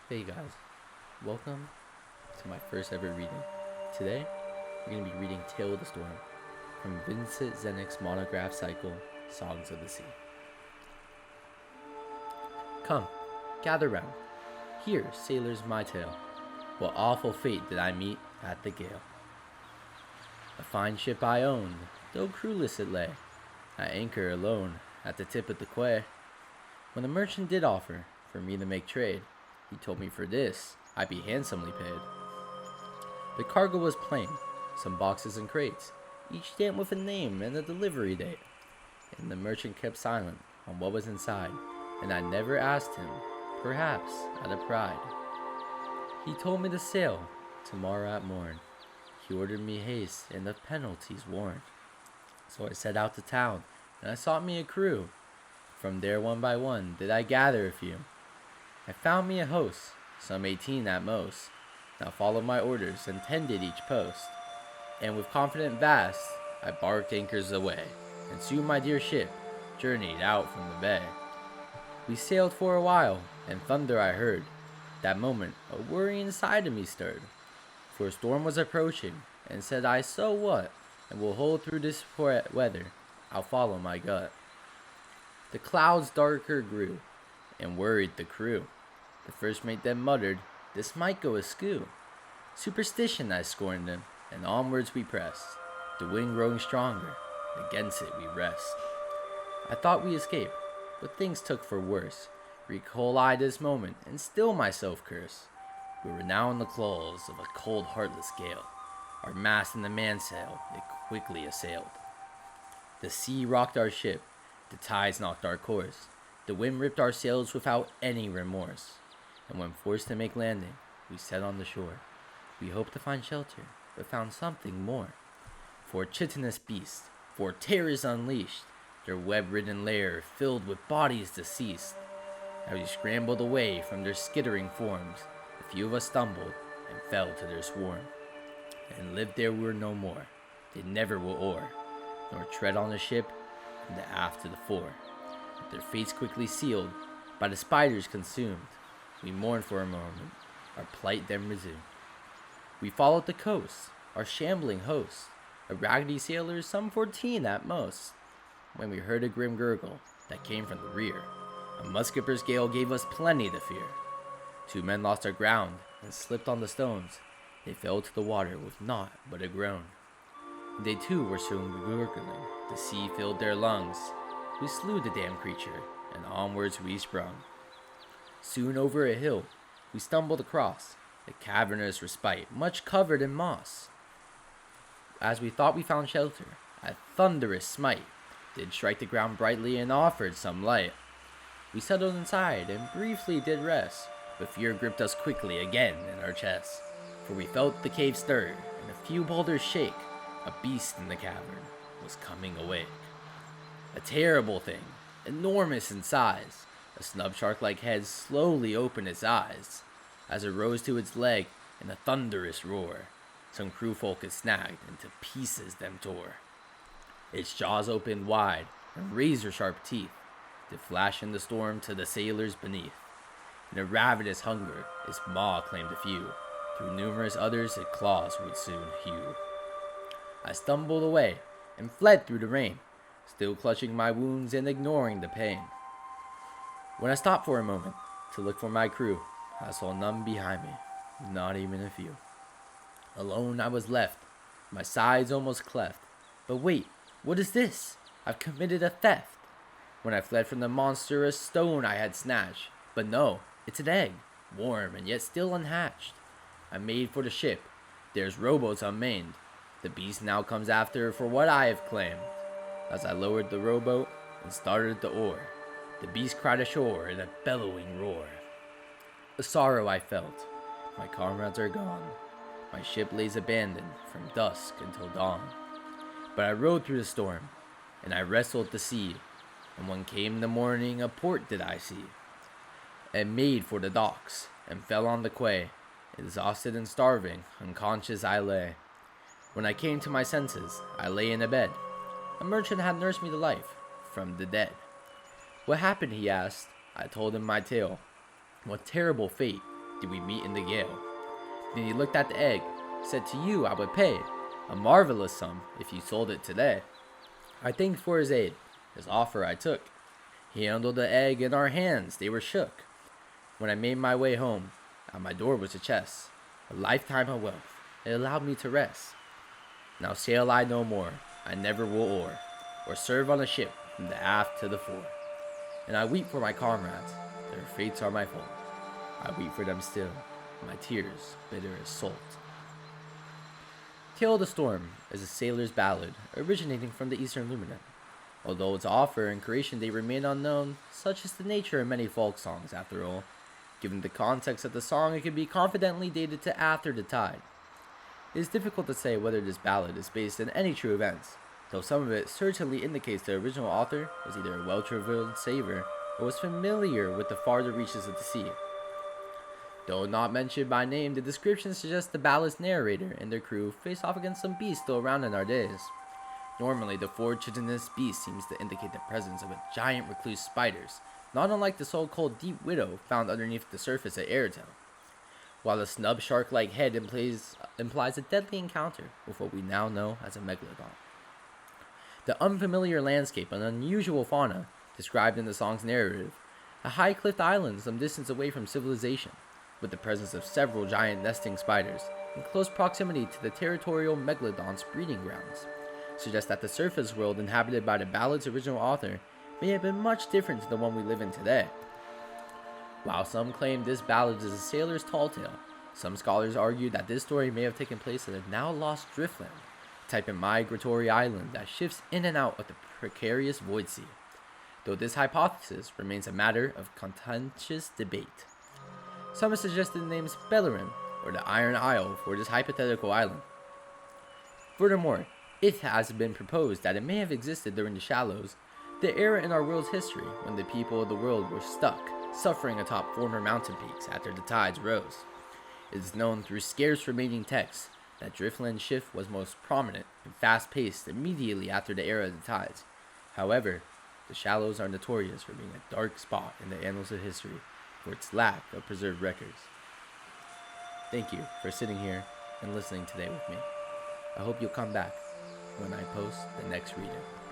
Hey guys, welcome to my first ever reading. Today, we're going to be reading Tale of the Storm from Vincent Zennick's monograph cycle, Songs of the Sea. Come, gather round. Hear, sailors, my tale. What awful fate did I meet at the gale? A fine ship I owned, though crewless it lay, at anchor alone at the tip of the quay. When the merchant did offer for me to make trade, he told me for this I'd be handsomely paid. The cargo was plain, some boxes and crates, each stamped with a name and a delivery date. And the merchant kept silent on what was inside, and I never asked him, perhaps out of pride. He told me to sail tomorrow at morn. He ordered me haste and the penalties warned. So I set out to town, and I sought me a crew. From there one by one did I gather a few. I found me a host, some 18 at most. Now followed my orders and tended each post. And with confident vast, I barked anchors away, and soon my dear ship journeyed out from the bay. We sailed for a while, and thunder I heard. That moment, a worry inside of me stirred. For a storm was approaching, and said I, so what? And will hold through this weather, I'll follow my gut. The clouds darker grew, and worried the crew. The first mate then muttered, this might go askew. Superstition I scorned him, and onwards we pressed. The wind growing stronger, against it we rest. I thought we escaped, but things took for worse. Recall I this moment, and still myself curse. We were now in the claws of a cold heartless gale. Our mast and the mainsail it quickly assailed. The sea rocked our ship, the tides knocked our course. The wind ripped our sails without any remorse. And when forced to make landing, we set on the shore. We hoped to find shelter, but found something more. For chitinous beasts, for terrors unleashed, their web-ridden lair filled with bodies deceased. As we scrambled away from their skittering forms, a few of us stumbled and fell to their swarm. And lived there were no more. They never will oar, nor tread on the ship from the aft to the fore. Their fates quickly sealed, by the spiders consumed. We mourned for a moment, our plight then resumed. We followed the coast, our shambling host, a raggedy sailors, some 14 at most, when we heard a grim gurgle that came from the rear. A musketeer's gale gave us plenty to fear. 2 men lost their ground and slipped on the stones. They fell to the water with naught but a groan. They too were soon gurgling, the sea filled their lungs. We slew the damned creature, and onwards we sprung. Soon over a hill, we stumbled across a cavernous respite, much covered in moss. As we thought we found shelter, a thunderous smite did strike the ground brightly and offered some light. We settled inside and briefly did rest, but fear gripped us quickly again in our chests. For we felt the cave stir, and a few boulders shake. A beast in the cavern was coming awake. A terrible thing, enormous in size. A snub shark-like head slowly opened its eyes. As it rose to its leg in a thunderous roar, some crewfolk it snagged, and to pieces them tore. Its jaws opened wide, and razor-sharp teeth did flash in the storm to the sailors beneath. In a ravenous hunger, its maw claimed a few. Through numerous others its claws would soon hew. I stumbled away, and fled through the rain, still clutching my wounds and ignoring the pain. When I stopped for a moment to look for my crew, I saw none behind me, not even a few. Alone I was left, my sides almost cleft. But wait, what is this? I've committed a theft. When I fled from the monster, a stone I had snatched. But no, it's an egg, warm and yet still unhatched. I made for the ship, there's rowboats unmanned. The beast now comes after for what I have claimed. As I lowered the rowboat and started the oar, the beast cried ashore in a bellowing roar. A sorrow I felt, my comrades are gone. My ship lays abandoned from dusk until dawn. But I rode through the storm, and I wrestled the sea. And when came the morning, a port did I see. And made for the docks, and fell on the quay. Exhausted and starving, unconscious I lay. When I came to my senses, I lay in a bed. A merchant had nursed me to life from the dead. What happened, he asked. I told him my tale. What terrible fate did we meet in the gale. Then he looked at the egg, said to you I would pay a marvelous sum if you sold it today. I thanked for his aid, his offer I took. He handled the egg in our hands, they were shook. When I made my way home, at my door was a chest, a lifetime of wealth, it allowed me to rest. Now sail I no more, I never will oar, or serve on a ship from the aft to the fore. And I weep for my comrades, their fates are my fault. I weep for them still, my tears bitter as salt. Tale of the Storm is a sailor's ballad originating from the Eastern Luminant. Although its author and creation date remain unknown, such is the nature of many folk songs after all. Given the context of the song, it can be confidently dated to after the tide. It is difficult to say whether this ballad is based on any true events, though some of it certainly indicates the original author was either a well-traveled sailor or was familiar with the farther reaches of the sea. Though not mentioned by name, the description suggests the ballad's narrator and their crew face off against some beasts still around in our days. Normally, the fortuitous beast seems to indicate the presence of a giant recluse spiders, not unlike the so-called deep widow found underneath the surface at Airtown, while the snub shark-like head implies a deadly encounter with what we now know as a megalodon. The unfamiliar landscape and unusual fauna described in the song's narrative, a high-cliffed island some distance away from civilization, with the presence of several giant nesting spiders in close proximity to the territorial megalodon's breeding grounds, suggests that the surface world inhabited by the ballad's original author may have been much different to the one we live in today. While some claim this ballad is a sailor's tall tale, some scholars argue that this story may have taken place at a now lost driftland, a type of migratory island that shifts in and out of the precarious void sea, though this hypothesis remains a matter of contentious debate. Some have suggested the name Bellerin, or the Iron Isle, for this hypothetical island. Furthermore, it has been proposed that it may have existed during the Shallows, the era in our world's history when the people of the world were stuck, suffering atop former mountain peaks after the tides rose. It is known through scarce remaining texts that driftland shift was most prominent and fast-paced immediately after the era of the tides. However, the Shallows are notorious for being a dark spot in the annals of history for its lack of preserved records. Thank you for sitting here and listening today with me. I hope you'll come back when I post the next reading.